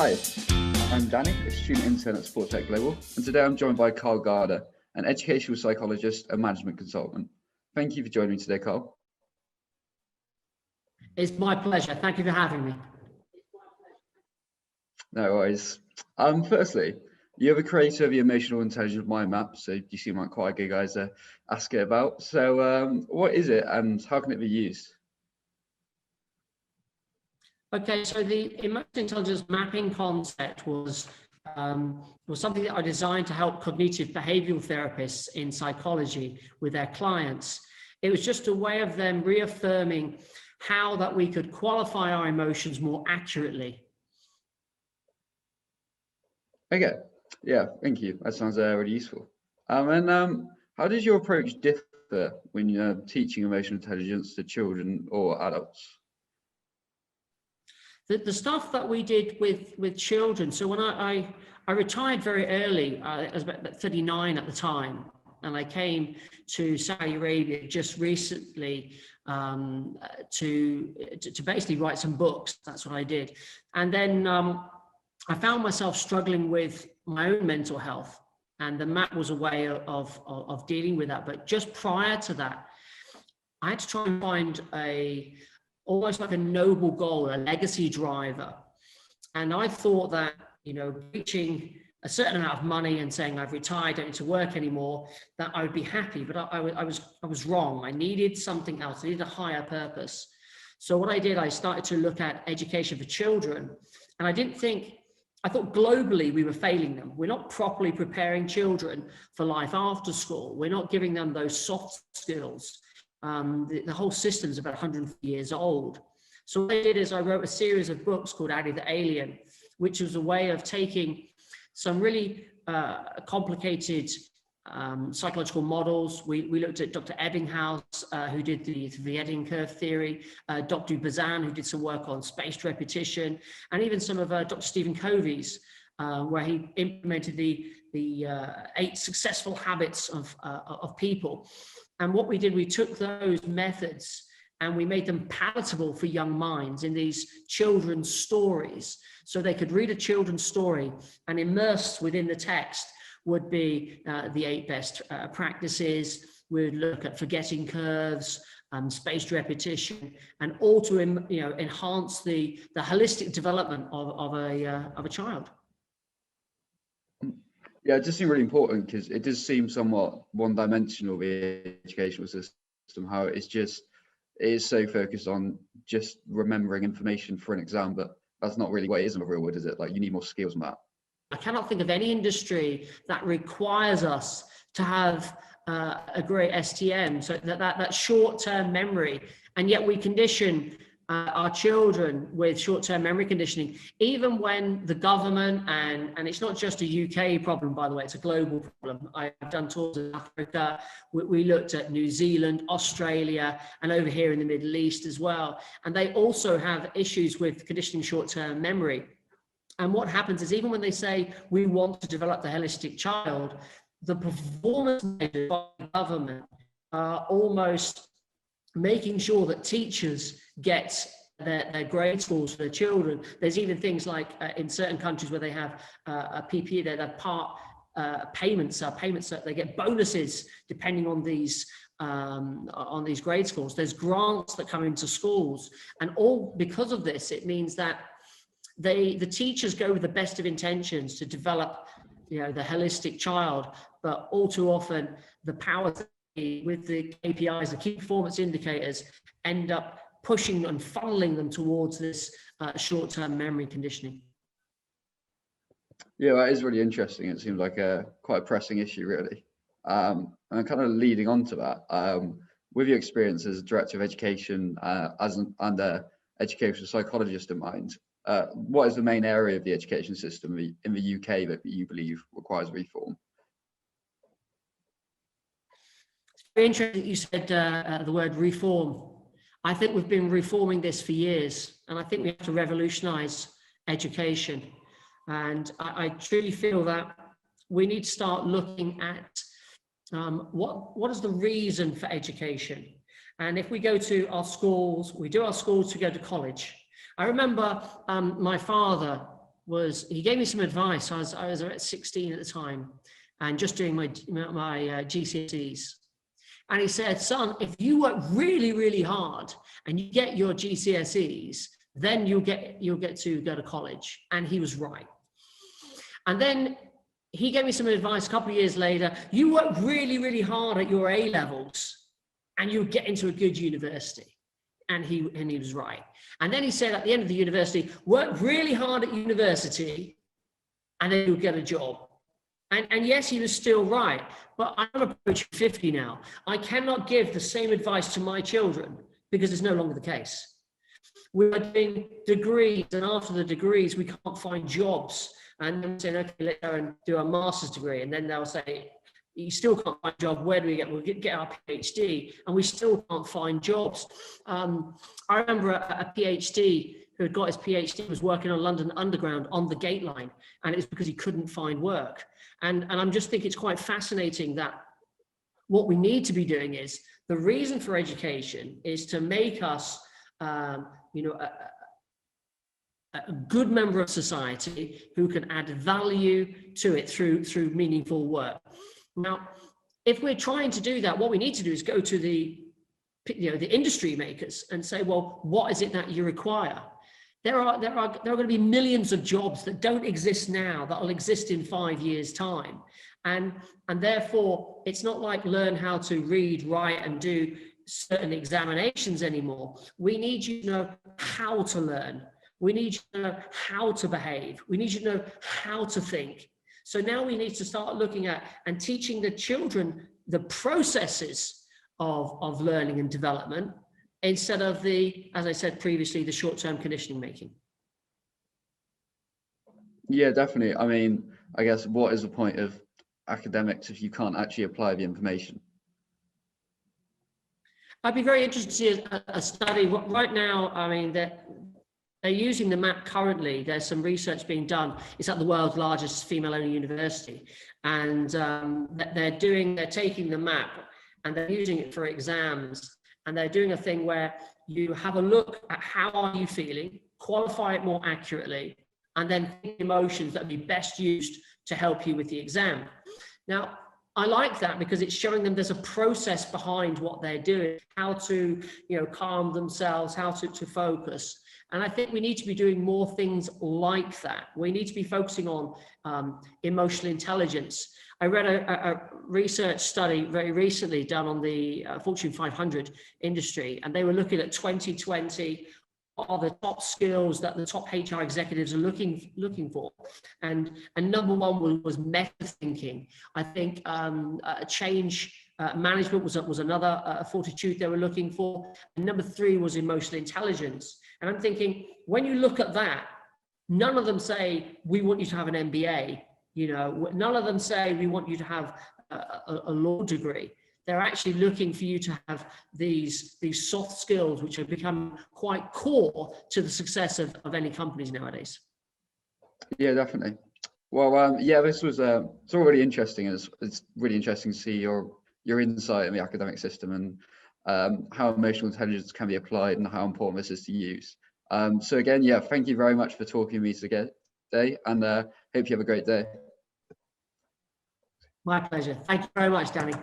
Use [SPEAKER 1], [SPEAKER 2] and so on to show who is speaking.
[SPEAKER 1] Hi, I'm Danny, a student intern at SportsTech Global, and today I'm joined by Garner, an educational psychologist and management consultant. Thank you for joining me today, Carl.
[SPEAKER 2] It's my pleasure. Thank you for having me.
[SPEAKER 1] No worries. Firstly, you're the creator of the Emotional Intelligence Mind Map, so you seem like quite a good guy to ask it about. So what is it and how can it be used?
[SPEAKER 2] Okay, so the emotional intelligence mapping concept was something that I designed to help cognitive behavioral therapists in psychology with their clients. It was just a way of them reaffirming how that we could qualify our emotions more accurately.
[SPEAKER 1] Okay, yeah, thank you. That sounds really useful. How does your approach differ when you're teaching emotional intelligence to children or adults?
[SPEAKER 2] The stuff that we did with children, so when I retired very early, I was about 39 at the time, and I came to Saudi Arabia just recently to basically write some books. That's what I did. And then I found myself struggling with my own mental health, and the map was a way of dealing with that. But just prior to that, I had to try and find almost like a noble goal, a legacy driver. And I thought that, reaching a certain amount of money and saying I've retired, don't need to work anymore, that I would be happy. But I was wrong. I needed something else. I needed a higher purpose. So what I did, I started to look at education for children. And I thought globally we were failing them. We're not properly preparing children for life after school. We're not giving them those soft skills. The whole system is about 150 years old. So what I did is I wrote a series of books called Addy the Alien, which was a way of taking some really complicated psychological models. We looked at Dr. Ebbinghaus, who did the Vietting curve theory, Dr. Bazan, who did some work on spaced repetition, and even some of Dr. Stephen Covey's, where he implemented the 8 successful habits of people. And what we did, we took those methods and we made them palatable for young minds in these children's stories. So they could read a children's story, and immersed within the text would be the 8 best practices. We'd look at forgetting curves, spaced repetition, and all to enhance the holistic development of a child.
[SPEAKER 1] Yeah, it just seemed really important because it does seem somewhat one-dimensional, the educational system, how it is so focused on just remembering information for an exam, but that's not really what it is in the real world, is it? Like, you need more skills than that.
[SPEAKER 2] I cannot think of any industry that requires us to have a great STM, so that short-term memory, and yet we condition our children with short-term memory conditioning, even when the government, and it's not just a UK problem, by the way, it's a global problem. I've done tours in Africa. We looked at New Zealand, Australia, and over here in the Middle East as well. And they also have issues with conditioning short-term memory. And what happens is, even when they say we want to develop the holistic child, the performance measures by the government are almost making sure that teachers get their grade scores for their children. There's even things like in certain countries where they have a PPE, they have part payments that they get bonuses depending on these grade scores. There's grants that come into schools, and all because of this, it means that the teachers go with the best of intentions to develop, the holistic child, but all too often the power with the KPIs, the key performance indicators, end up pushing and funneling them towards this short-term memory conditioning.
[SPEAKER 1] Yeah, that is really interesting. It seems like quite a pressing issue, really. And kind of leading on to that, with your experience as director of education and educational psychologist in mind, what is the main area of the education system in the UK that you believe requires reform?
[SPEAKER 2] It's very interesting that you said the word reform. I think we've been reforming this for years, and I think we have to revolutionize education. And I truly feel that we need to start looking at what is the reason for education. And if we go to our schools, we do our schools to go to college. I remember my father was he gave me some advice. I was about 16 at the time and just doing my GCSEs. And he said, son, if you work really, really hard and you get your GCSEs, then you'll get to go to college. And he was right. And then he gave me some advice a couple of years later. You work really, really hard at your A levels and you'll get into a good university. And he was right. And then he said at the end of the university, work really hard at university and then you'll get a job. And yes, he was still right, but I'm approaching 50 now. I cannot give the same advice to my children because it's no longer the case. We're doing degrees, and after the degrees, we can't find jobs. And then we're saying, okay, let's go and do a master's degree. And then they'll say, you still can't find a job. Where do we get? We'll get our PhD, and we still can't find jobs. I remember a PhD who had got his PhD was working on London Underground on the Gate Line, and it was because he couldn't find work. And I'm just thinking it's quite fascinating that what we need to be doing is the reason for education is to make us, a good member of society who can add value to it through meaningful work. Now, if we're trying to do that, what we need to do is go to the industry makers and say, well, what is it that you require? There are going to be millions of jobs that don't exist now that will exist in 5 years' time. And therefore, it's not like learn how to read, write, and do certain examinations anymore. We need you to know how to learn. We need you to know how to behave. We need you to know how to think. So now we need to start looking at and teaching the children the processes of learning and development, instead of as I said previously, the short-term conditioning making.
[SPEAKER 1] Yeah, definitely. I mean, I guess what is the point of academics if you can't actually apply the information?
[SPEAKER 2] I'd be very interested to see a study. Right now, I mean, they're using the map currently. There's some research being done. It's at the world's largest female-only university. And they're taking the map and they're using it for exams. And they're doing a thing where you have a look at how are you feeling, qualify it more accurately, and then think emotions that would be best used to help you with the exam. Now, I like that because it's showing them there's a process behind what they're doing, how to, calm themselves, how to focus. And I think we need to be doing more things like that. We need to be focusing on emotional intelligence. I read a research study very recently done on the Fortune 500 industry, and they were looking at 2020 are the top skills that the top HR executives are looking for. And number one was meta thinking. I think change management was another fortitude they were looking for. And number three was emotional intelligence. And I'm thinking, when you look at that, none of them say, we want you to have an MBA. None of them say, we want you to have a law degree. They're actually looking for you to have these soft skills, which have become quite core to the success of any companies nowadays. Yeah,
[SPEAKER 1] definitely. Well, this was it's all really interesting. It's really interesting to see your insight in the academic system and how emotional intelligence can be applied and how important this is to use. So again, thank you very much for talking to me today, and hope you have a great day.
[SPEAKER 2] My pleasure. Thank you very much, Danny.